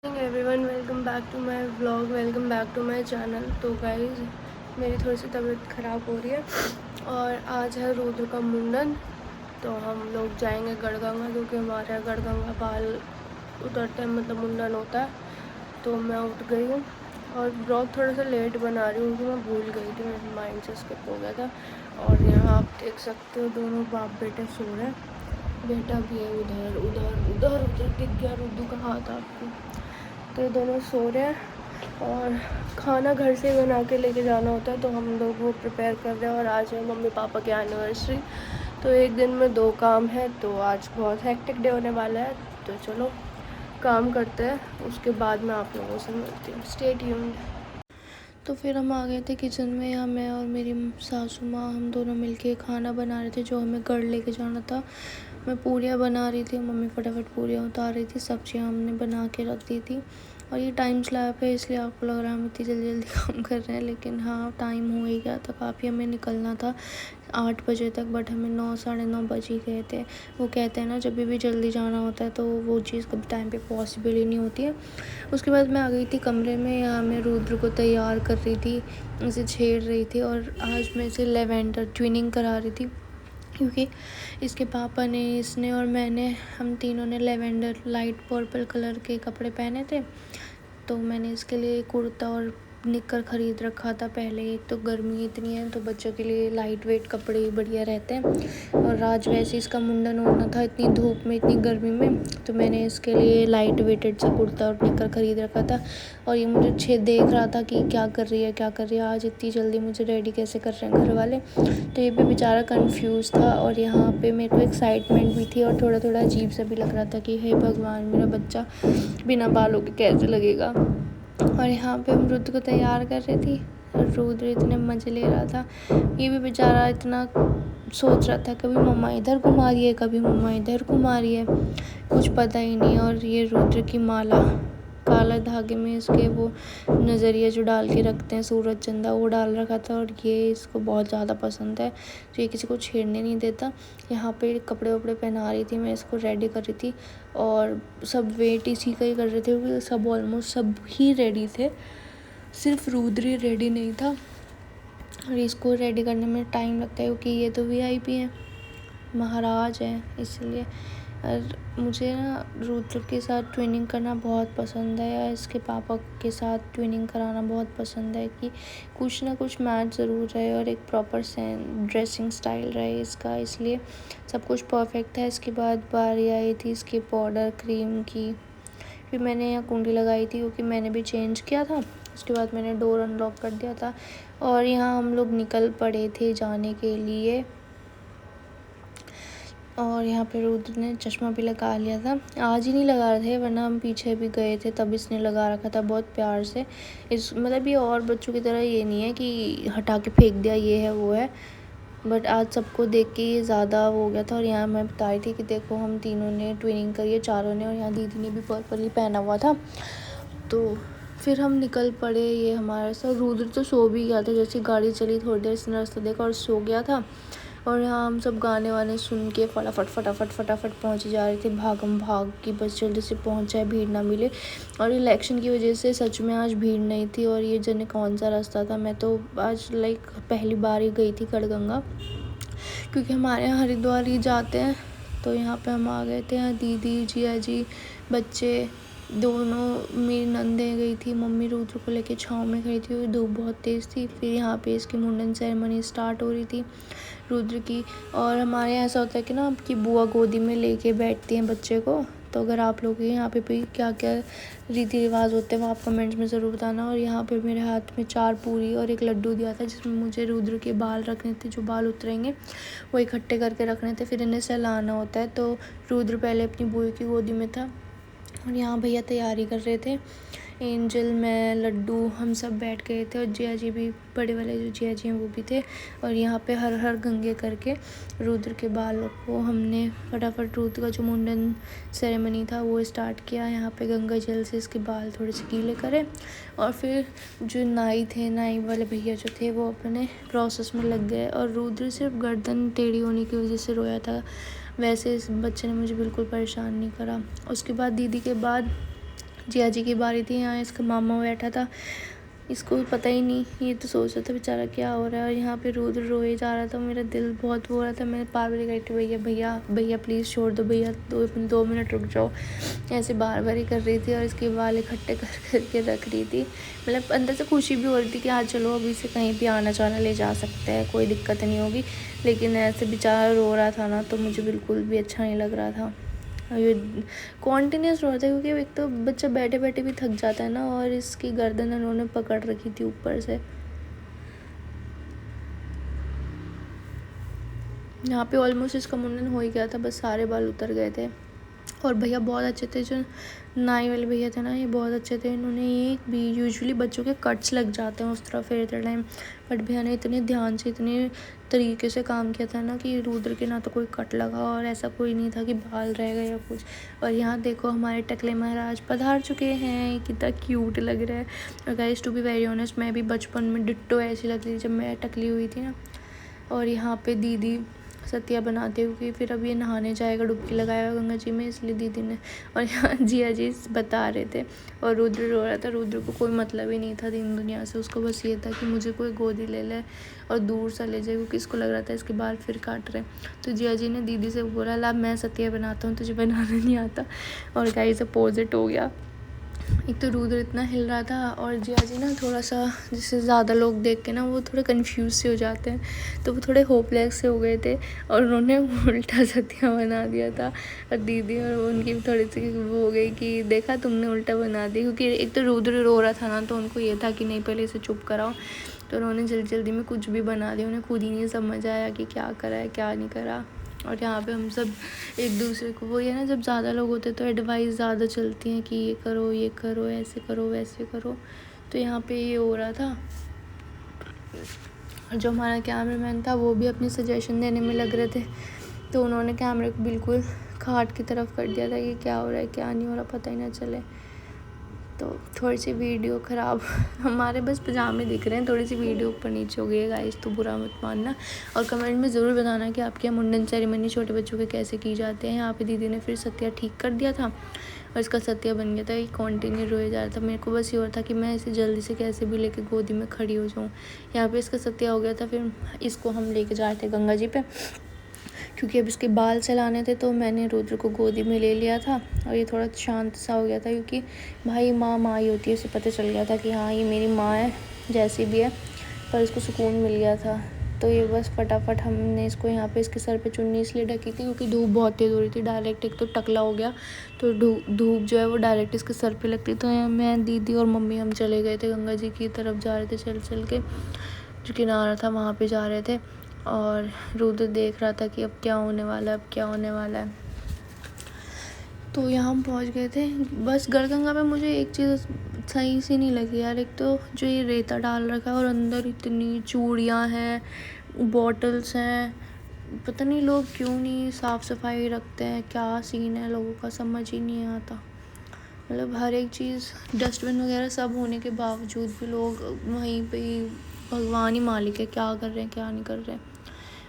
Everyone welcome back to my vlog, welcome back to my channel. तो guys, मेरी थोड़ी सी तबीयत ख़राब हो रही है और आज है रुद्र का मुंडन। तो हम लोग जाएंगे गढ़गंगा, क्योंकि हमारे यहाँ गढ़गंगा बाल उतरते हैं, मतलब मुंडन होता है। तो मैं उठ गई हूँ और ब्लॉग थोड़ा सा लेट बना रही हूँ, क्योंकि मैं भूल गई थी, मेरे माइंड से स्किप हो गया था। और यहाँ आप देख सकते हो दोनों बाप बेटे सो रहे हैं। बेटा भी है उधर उधर उधर उधर, दिख गया रुद्र का हाथ आपको। तो ये दोनों सो रहे हैं और खाना घर से बना के लेके जाना होता है, तो हम लोग वो प्रिपेयर कर रहे हैं। और आज है मम्मी पापा की एनिवर्सरी, तो एक दिन में दो काम है, तो आज बहुत हेक्टिक डे होने वाला है। तो चलो काम करते हैं, उसके बाद मैं आप लोगों से मिलती हूँ। Stay tuned. तो फिर हम आ गए थे किचन में। यहाँ मैं और मेरी सासू माँ हम दोनों मिलके खाना बना रहे थे, जो हमें गढ़ लेके जाना था। मैं पूरियाँ बना रही थी, मम्मी फटाफट पूरियाँ उतार रही थी, सब्जियाँ हमने बना के रख दी थी। और ये टाइम स्लैब है, इसलिए आपको लग रहा है हम इतनी जल्दी जल्दी काम कर रहे हैं, लेकिन हाँ टाइम हो ही गया था काफ़ी। हमें निकलना था 8 बजे तक, बट हमें 9 साढ़े 9 बज ही गए थे। वो कहते हैं ना, जब भी जल्दी जाना होता है तो वो चीज़ कभी टाइम पे पॉसिबल ही नहीं होती है। उसके बाद मैं आ गई थी कमरे में। यहाँ मैं रुद्र को तैयार कर रही थी, उसे छेड़ रही थी, और आज मैं इसे लेवेंडर ट्विनिंग करा रही थी, क्योंकि इसके पापा ने, इसने और मैंने, हम तीनों ने लेवेंडर लाइट पर्पल कलर के कपड़े पहने थे। तो मैंने इसके लिए कुर्ता और निक्कर ख़रीद रखा था पहले ही। तो गर्मी इतनी है, तो बच्चों के लिए लाइट वेट कपड़े ही बढ़िया रहते हैं। और आज वैसे इसका मुंडन होना था, इतनी धूप में इतनी गर्मी में, तो मैंने इसके लिए लाइट वेटेड सा कुर्ता और निक्कर ख़रीद रखा था। और ये मुझे देख रहा था कि क्या कर रही है क्या कर रही है, आज इतनी जल्दी मुझे रेडी कैसे कर रहे हैं घर वाले। तो ये भी बेचारा कंफ्यूज था। और यहाँ पे मेरे को एक्साइटमेंट भी थी, और थोड़ा थोड़ा अजीब सा भी लग रहा था कि हे भगवान, मेरा बच्चा बिना बालों के कैसे लगेगा। और यहाँ पे हम रुद्र को तैयार कर रही थी, और रुद्र इतने मज़े ले रहा था। ये भी बेचारा इतना सोच रहा था, कभी मम्मा इधर घुमा रही है, कभी मम्मा इधर घुमा रही है, कुछ पता ही नहीं। और ये रुद्र की माला, काला धागे में इसके वो नज़रिया जो डाल के रखते हैं, सूरज चंदा, वो डाल रखा था। और ये इसको बहुत ज़्यादा पसंद है, तो ये किसी को छेड़ने नहीं देता। यहाँ पे कपड़े वपड़े पहना रही थी मैं इसको, रेडी कर रही थी। और सब वेट इसी का ही कर रहे थे, क्योंकि सब ऑलमोस्ट सब ही रेडी थे, सिर्फ रुद्र ही रेडी नहीं था। और इसको रेडी करने में टाइम लगता है, क्योंकि ये तो वीआईपी है, महाराज है, इसलिए। और मुझे ना रुद्र के साथ ट्विनिंग करना बहुत पसंद है, या इसके पापा के साथ ट्विनिंग कराना बहुत पसंद है, कि कुछ ना कुछ मैच ज़रूर रहे और एक प्रॉपर ड्रेसिंग स्टाइल रहे इसका, इसलिए सब कुछ परफेक्ट है। इसके बाद बारी आई थी इसकी पाउडर क्रीम की। फिर मैंने यहाँ कुंडी लगाई थी, क्योंकि मैंने भी चेंज किया था। उसके बाद मैंने डोर अनलॉक कर दिया था, और यहाँ हम लोग निकल पड़े थे जाने के लिए। और यहाँ पे रुद्र ने चश्मा भी लगा लिया था, आज ही नहीं लगा रहे थे, वरना हम पीछे भी गए थे तब इसने लगा रखा था बहुत प्यार से। इस मतलब ये और बच्चों की तरह ये नहीं है कि हटा के फेंक दिया, ये है वो है, बट आज सबको देख के ये ज़्यादा हो गया था। और यहाँ मैं बता रही थी कि देखो हम तीनों ने ट्विनिंग करी है, चारों ने, और यहाँ दीदी ने भी पर्पल ही पहना हुआ था। तो फिर हम निकल पड़े। ये हमारे साथ रुद्र तो सो भी गया था, जैसे गाड़ी चली थोड़ी देर इसने रास्ता देखा और सो गया था। और यहाँ हम सब गाने वाने सुन के फटाफट फटाफट फटाफट पहुँच जा रहे थे, भागम भाग की, बस जल्दी से पहुँच जाए, भीड़ ना मिले। और इलेक्शन की वजह से सच में आज भीड़ नहीं थी। और ये जाने कौन सा रास्ता था, मैं तो आज पहली बार ही गई थी गढ़गंगा, क्योंकि हमारे यहाँ हरिद्वार ही जाते हैं। तो यहाँ पे हम आ गए थे। यहाँ दीदी, जिया जी, बच्चे दोनों, मेरी नंदें गई थी, मम्मी रुद्र को लेके छाँव में गई थी, धूप बहुत तेज़ थी। फिर यहाँ पे इसकी मुंडन सेरेमनी स्टार्ट हो रही थी रुद्र की। और हमारे यहाँ ऐसा होता है कि ना, आपकी बुआ गोदी में लेके बैठती हैं बच्चे को। तो अगर आप लोग के यहाँ पे भी क्या क्या रीति रिवाज होते हैं, वो आप कमेंट्स में ज़रूर बताना। और यहाँ पे मेरे हाथ में 4 पूरी और एक लड्डू दिया था, जिसमें मुझे रुद्र के बाल रखने थे, जो बाल उतरेंगे वो इकट्ठे करके रखने थे, फिर इन्हें सहलाना होता है। तो रुद्र पहले अपनी बुआ की गोदी में था, और यहाँ भैया तैयारी कर रहे थे, एंजल, मैं, लड्डू, हम सब बैठ गए थे। और जिया जी भी, बड़े वाले जो जिया जी हैं वो भी थे। और यहाँ पे हर हर गंगे करके रुद्र के बालों को हमने फटाफट, रुद्र का जो मुंडन सेरेमनी था वो स्टार्ट किया। यहाँ पे गंगा जल से इसके बाल थोड़े से गीले करे, और फिर जो नाई वाले भैया जो थे वो अपने प्रोसेस में लग गए। और रुद्र सिर्फ गर्दन टेढ़ी होने की वजह से रोया था, वैसे इस बच्चे ने मुझे बिल्कुल परेशान नहीं करा। उसके बाद दीदी के बाद जिया जी की बारी थी, यहाँ इसका मामा बैठा था, इसको पता ही नहीं, ये तो सोच रहा था बेचारा क्या हो रहा है। और यहाँ पे रुद्र रोए जा रहा था, मेरा दिल बहुत हो रहा था। मैं पागल गई थी, भैया भैया भैया प्लीज़ छोड़ दो भैया, 2 मिनट रुक जाओ, ऐसे बार बार ही कर रही थी। और इसके बाल इकट्ठे कर करके रख रही थी। मतलब अंदर से खुशी भी हो रही थी कि हाँ चलो अभी से कहीं भी आना जाना ले जा सकते हैं, कोई दिक्कत नहीं होगी। लेकिन ऐसे बेचारा रो रहा था ना, तो मुझे बिल्कुल भी अच्छा नहीं लग रहा था। ये कॉन्टीन्यूस रो रहा था, क्योंकि एक तो बच्चा बैठे बैठे भी थक जाता है ना, और इसकी गर्दन उन्होंने पकड़ रखी थी ऊपर से। यहाँ पे ऑलमोस्ट इसका मुंडन हो ही गया था, बस सारे बाल उतर गए थे। और भैया बहुत अच्छे थे, जो नाई वाले भैया थे ना, ये बहुत अच्छे थे। इन्होंने एक भी, यूजुअली बच्चों के कट्स लग जाते हैं उस तरह फेरते टाइम, बट भैया ने इतने ध्यान से इतने तरीके से काम किया था ना कि रुद्र के ना तो कोई कट लगा और ऐसा कोई नहीं था कि बाल रह गए या कुछ। और यहाँ देखो हमारे टकले महाराज पधार चुके हैं, कितना क्यूट लग रहा है। और guys to be very honest, मैं भी बचपन में डिट्टो ऐसी लगती थी जब मैं टकली हुई थी ना। और यहाँ पे दीदी सत्या बनाते हुए, फिर अब ये नहाने जाएगा, डुबकी लगाएगा गंगा जी में, इसलिए दीदी ने। और यहाँ जिया जी बता रहे थे, और रुद्र रो रहा था। रुद्र को कोई मतलब ही नहीं था दिन दुनिया से, उसको बस ये था कि मुझे कोई गोदी ले ले और दूर सा ले जाए, क्योंकि इसको लग रहा था इसके बाल फिर काट रहे। तो जिया जी ने दीदी से बोला, ला मैं सत्या बनाता हूँ, तुझे बनाना नहीं आता। और गाइस अपोजिट हो गया। एक तो रुद्र इतना हिल रहा था, और जिया जी ना थोड़ा सा, जैसे ज़्यादा लोग देख के ना वो थोड़े कंफ्यूज से हो जाते हैं, तो वो थोड़े होपलेस से हो गए थे, और उन्होंने उल्टा सत्या बना दिया था। और दीदी और उनकी भी थोड़ी सी वो हो गई कि देखा तुमने उल्टा बना दिया, क्योंकि एक तो रुद्र रो रहा था ना, तो उनको ये था कि नहीं पहले इसे चुप कराओ। तो उन्होंने जल्दी जल्दी में कुछ भी बना दिया, उन्हें खुद ही नहीं समझ आया कि क्या करा है क्या नहीं करा। और यहाँ पे हम सब एक दूसरे को, वो ये ना जब ज़्यादा लोग होते तो एडवाइस ज़्यादा चलती हैं कि ये करो ऐसे करो वैसे करो। तो यहाँ पे ये हो रहा था। और जो हमारा कैमरामैन था वो भी अपनी सजेशन देने में लग रहे थे, तो उन्होंने कैमरे को बिल्कुल खाट की तरफ कर दिया था कि क्या हो रहा है क्या नहीं हो रहा पता ही ना चले। तो थोड़ी सी वीडियो ख़राब हमारे बस पजामे दिख रहे हैं, थोड़ी सी वीडियो ऊपर नीचे हो गई है गाइस, तो बुरा मत मानना। और कमेंट में ज़रूर बताना कि आपके यहाँ मुंडन सेरेमनी छोटे बच्चों के कैसे की जाते हैं। यहाँ पे दीदी ने फिर सत्या ठीक कर दिया था, और इसका सत्या बन गया था। ये कॉन्टिन्यू रोए जा रहा था, मेरे को बस ये हो रहा था कि मैं इसे जल्दी से कैसे भी लेके गोदी में खड़ी हो जाऊँ। यहाँ पर इसका सत्या हो गया था, फिर इसको हम लेके जा रहे थे गंगा जी पे, क्योंकि अब इसके बाल चलाने थे। तो मैंने रुद्र को गोदी में ले लिया था, और ये थोड़ा शांत सा हो गया था, क्योंकि भाई माँ ही होती है, इसे पता चल गया था कि हाँ ये मेरी माँ है जैसी भी है, पर इसको सुकून मिल गया था। तो ये बस फटाफट हमने इसको यहाँ पे इसके सर पे चुन्नी इसलिए ढकी थी क्योंकि धूप बहुत तेज़ हो रही थी डायरेक्ट, एक तो टकला हो गया तो धूप जो है वो डायरेक्ट इसके सर पे लगती। तो मैं दीदी और मम्मी हम चले गए थे गंगा जी की तरफ, जा रहे थे चल चल के, जो किनारा था वहाँ पे जा रहे थे। और रुद्र देख रहा था कि अब क्या होने वाला है, अब क्या होने वाला है। तो यहाँ हम पहुँच गए थे। बस गढ़गंगा में मुझे एक चीज़ सही से नहीं लगी यार, एक तो जो ये रेता डाल रखा है और अंदर इतनी चूड़ियाँ हैं, बॉटल्स हैं, पता नहीं लोग क्यों नहीं साफ़ सफाई रखते हैं, क्या सीन है लोगों का समझ ही नहीं आता। मतलब हर एक चीज़, डस्टबिन वगैरह सब होने के बावजूद भी लोग वहीं पे ही, भगवान ही मालिक है क्या कर रहे हैं क्या नहीं कर रहे हैं।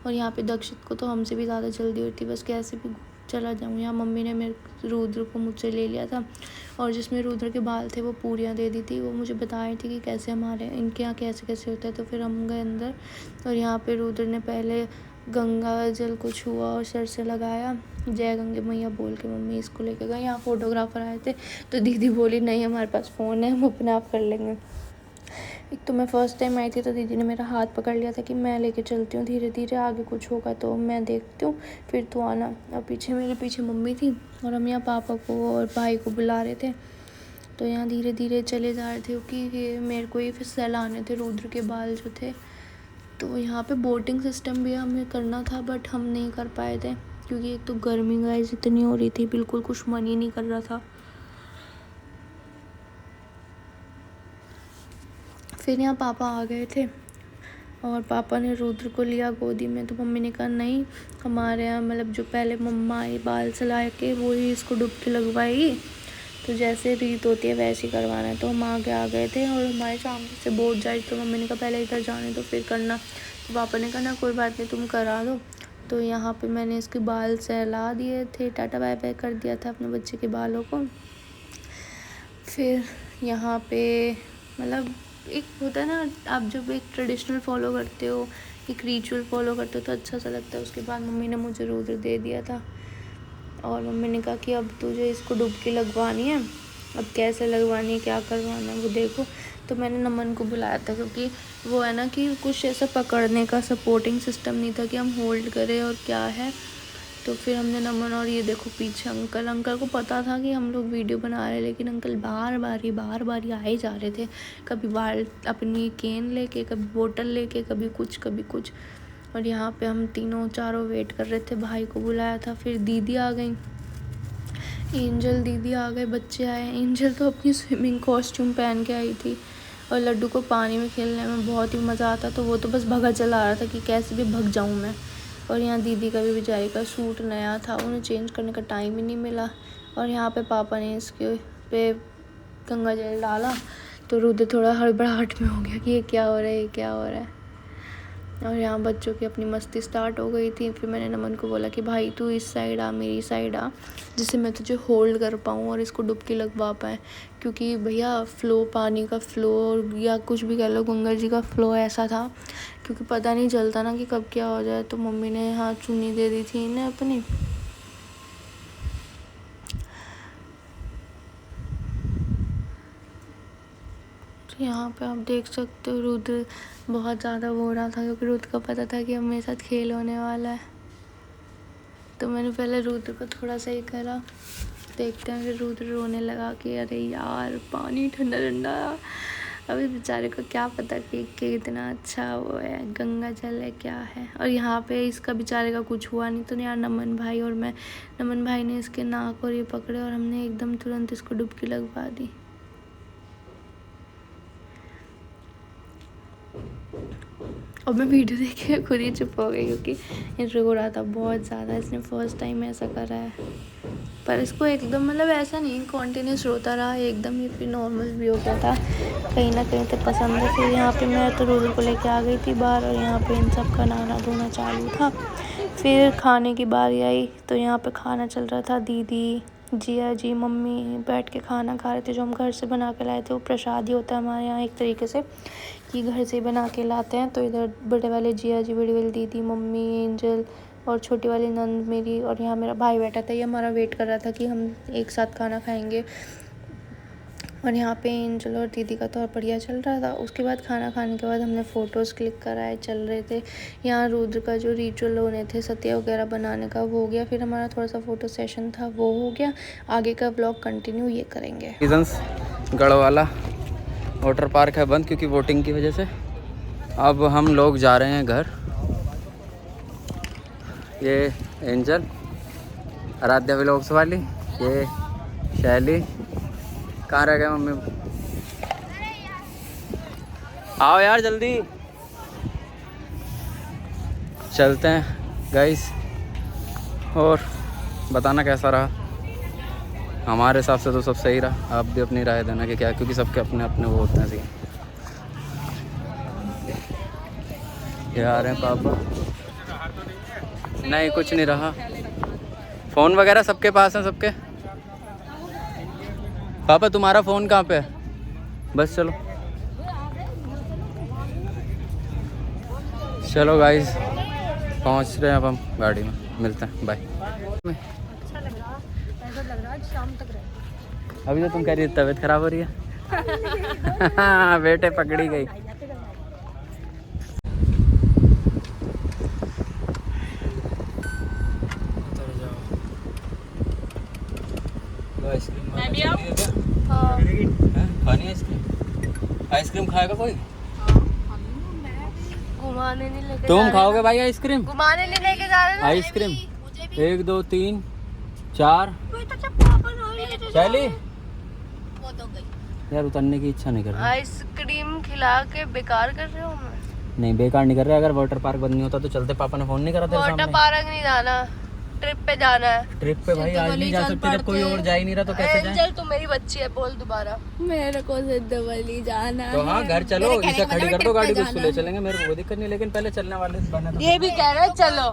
और यहाँ पे दक्षित को तो हमसे भी ज़्यादा जल्दी होती, बस कैसे भी चला जाऊँ। यहाँ मम्मी ने मेरे रुद्र को मुझसे ले लिया था, और जिसमें रुद्र के बाल थे वो पूरियाँ दे दी थी, वो मुझे बता रही थी कि कैसे हमारे इनके यहाँ कैसे कैसे होता है। तो फिर हम गए अंदर, और यहाँ पे रुद्र ने पहले गंगा जल को छुआ और सर से लगाया, जय गंगे मैया बोल के मम्मी इसको लेके गए। यहाँ फ़ोटोग्राफ़र आए थे, तो दीदी बोली नहीं हमारे पास फ़ोन है, हम अपने आप कर लेंगे। एक तो मैं फ़र्स्ट टाइम आई थी, तो दीदी ने मेरा हाथ पकड़ लिया था कि मैं लेके चलती हूँ, धीरे धीरे आगे कुछ होगा तो मैं देखती हूँ फिर तो आना। और मेरे पीछे मम्मी थी, और हम यहाँ पापा को और भाई को बुला रहे थे। तो यहाँ धीरे धीरे चले जा रहे थे, क्योंकि मेरे को ये फिर सहलाने थे रुद्र के बाल जो थे। तो यहाँ पे बोटिंग सिस्टम भी हमें करना था, बट हम नहीं कर पाए थे, क्योंकि एक तो गर्मी गाइस इतनी हो रही थी, बिल्कुल कुछ मन ही नहीं कर रहा था। फिर यहाँ पापा आ गए थे, और पापा ने रुद्र को लिया गोदी में। तो मम्मी ने कहा नहीं, हमारे यहाँ मतलब जो पहले मम्मा आई बाल चला के वो ही इसको डुबकी लगवाएगी, तो जैसे रीत होती है वैसे ही करवाना है। तो हम आगे आ गए थे, और हमारे सामने से बोट जाए, तो मम्मी ने कहा पहले इधर जाने तो फिर करना। तो पापा ने कहा ना कोई बात नहीं तुम करा दो। तो यहाँ पे मैंने इसके बाल सहला दिए थे, टाटा बाय बाय कर दिया था अपने बच्चे के बालों को। फिर यहाँ पे मतलब एक होता है ना, आप जब एक ट्रेडिशनल फॉलो करते हो, एक रिचुअल फॉलो करते हो तो अच्छा सा लगता है। उसके बाद मम्मी ने मुझे रुद्र दे दिया था और मम्मी ने कहा कि अब तुझे इसको डुबकी लगवानी है, अब कैसे लगवानी है, क्या करवाना है वो देखो। तो मैंने नमन को बुलाया था क्योंकि वो है ना कि कुछ ऐसा पकड़ने का सपोर्टिंग सिस्टम नहीं था कि हम होल्ड करें और क्या है। तो फिर हमने नमन, और ये देखो पीछे अंकल को पता था कि हम लोग वीडियो बना रहे हैं, लेकिन अंकल बार बार ही आए जा रहे थे। कभी बाल अपनी केन लेके, कभी बोतल लेके, कभी कुछ। और यहाँ पे हम तीनों चारों वेट कर रहे थे, भाई को बुलाया था। फिर दीदी आ गई, एंजल दीदी आ गए, बच्चे आए। एंजल तो अपनी स्विमिंग कॉस्ट्यूम पहन के आई थी और लड्डू को पानी में खेलने में बहुत ही मज़ा आता, तो वो तो बस भगा चला रहा था कि कैसे भी भग जाऊँ मैं। और यहाँ दीदी का भी बेचारी का सूट नया था, उन्हें चेंज करने का टाइम ही नहीं मिला। और यहाँ पे पापा ने इसके पे गंगा जल डाला तो रुद्र थोड़ा हड़बड़ाहट में हो गया कि ये क्या हो रहा है। और यहाँ बच्चों की अपनी मस्ती स्टार्ट हो गई थी। फिर मैंने नमन को बोला कि भाई तू इस साइड आ, मेरी साइड आ, जिससे मैं तुझे होल्ड कर पाऊँ और इसको डुबकी लगवा पाए। क्योंकि भैया फ्लो, पानी का फ्लो या कुछ भी कह लो, गंगा जी का फ्लो ऐसा था क्योंकि पता नहीं चलता ना कि कब क्या हो जाए। तो मम्मी ने यहाँ चुन्नी दे दी थी इन्हें अपनी। तो यहाँ पे आप देख सकते हो रुद्र बहुत ज़्यादा हो रहा था क्योंकि रुद्र को पता था कि अब मेरे साथ खेल होने वाला है। तो मैंने पहले रुद्र को थोड़ा सा ही करा, देखते हैं। फिर रुद्र रोने लगा कि अरे यार पानी ठंडा ठंडा। अभी बेचारे को क्या पता कि कितना अच्छा वो है, गंगा जल है क्या है। और यहाँ पे इसका बेचारे का कुछ हुआ नहीं। तो यार नमन भाई ने इसके नाक और ये पकड़े और हमने एकदम तुरंत इसको डुबकी लगवा दी। और मैं वीडियो देख के खुद ही चुप हो गई क्योंकि ये रो रहा था बहुत ज़्यादा। इसने फर्स्ट टाइम ऐसा करा है, पर इसको एकदम मतलब ऐसा नहीं कॉन्टीन्यूस रोता रहा, एकदम ही फिर नॉर्मल भी हो गया था। कहीं ना कहीं तो पसंद है। फिर यहाँ पे मैं तो रुद्र को लेके आ गई थी बाहर और यहाँ पे इन सब का नहाना धोना चालू था। फिर खाने की बारी आई तो यहाँ पे खाना चल रहा था। दीदी, जिया जी, मम्मी बैठ के खाना खा रहे थे। जो हम घर से बना के लाए थे, वो प्रसाद ही होता है हमारे यहाँ एक तरीके से कि घर से ही बना के लाते हैं। तो इधर बड़े वाले जिया जी, बड़ी वाली दीदी, मम्मी, एंजल और छोटी वाली नंद मेरी, और यहाँ मेरा भाई बैठा था। ये हमारा वेट कर रहा था कि हम एक साथ खाना खाएंगे। और यहाँ पे एंजल और दीदी का तो बढ़िया चल रहा था। उसके बाद खाना खाने के बाद हमने फ़ोटोज़ क्लिक कराए, चल रहे थे। यहाँ रुद्र का जो रिचुअल होने थे सत्या वगैरह बनाने का, वो हो गया। फिर हमारा थोड़ा सा फ़ोटो सेशन था, वो हो गया। आगे का ब्लॉग कंटिन्यू ये करेंगे। गढ़वाला वाटर पार्क है बंद क्योंकि वोटिंग की वजह से। अब हम लोग जा रहे हैं घर। ये एंजल, आराध्या व्लॉग्स वाली, ये शैली। कहाँ रह गए मम्मी? आओ यार जल्दी, चलते हैं गाइस। और बताना कैसा रहा। हमारे हिसाब से तो सब सही रहा, आप भी अपनी राय देना कि क्या, क्योंकि सबके अपने अपने वो होते हैं सही। ये आ रहे हैं पापा। नहीं कुछ नहीं रहा, फ़ोन वगैरह सबके पास है सबके। पापा तुम्हारा फ़ोन कहाँ पे है? बस चलो चलो गाइस, पहुँच रहे हैं अब हम गाड़ी में, मिलते हैं, बाय। अच्छा लग रहा शाम तक रहे। अभी तो तुम कह रही है तबीयत खराब हो रही है। बेटे पकड़ी गई। खानी आइसक्रीम खाएगा कोई? घुमाने नहीं लेके तुम खाओगे भाई आइसक्रीम? घुमाने नहीं लेके जा रहे आइसक्रीम 1 2 3 4। चली यार, उतरने की इच्छा नहीं कर रही। आइसक्रीम खिला के बेकार कर रहे हो? मैं नहीं बेकार नहीं कर रहे। अगर वाटर पार्क बंद नहीं होता तो चलते। पापा ने फोन नहीं करा तेरे सामने? वाटर पार्क नहीं जाना, ट्रिप पे जाना है। ट्रिप पे भाई आज नहीं जा सकते जब कोई और जा ही नहीं रहा तो कैसे जाए? एंजल तू मेरी बच्ची है, बोल दोबारा। मेरे को सिद्धवली जाना है। तो हाँ घर चलो, इसे खड़ी कर दो गाड़ी, को ले चलेंगे, मेरे को कोई दिक्कत नहीं। लेकिन पहले चलने वाले बने तो ये भी कह रहे चलो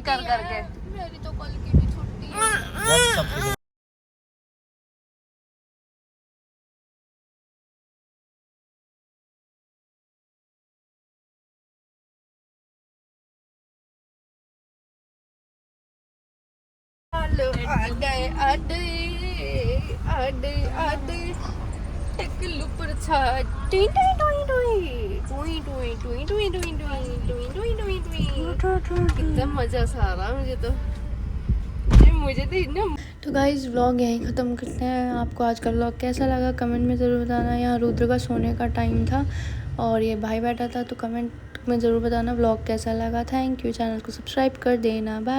कर करके। मेरी तो कल की भी छुट्टी है। लो आडे आडे आडे आडे टेकलू पर छा टी टी टोई टोई टोई टोई टोई टोई टोई टोई टोई टोई कितना मजा सा आ रहा मुझे तो इतना। तो गाइस व्लॉग यहीं ख़त्म करते हैं। आपको आज का व्लॉग कैसा लगा कमेंट में ज़रूर बताना। यहाँ रुद्र का सोने का टाइम था और ये भाई बैठा था, तो कमेंट में ज़रूर बताना व्लॉग कैसा लगा। Thank you. चैनल को सब्सक्राइब कर देना। बाय।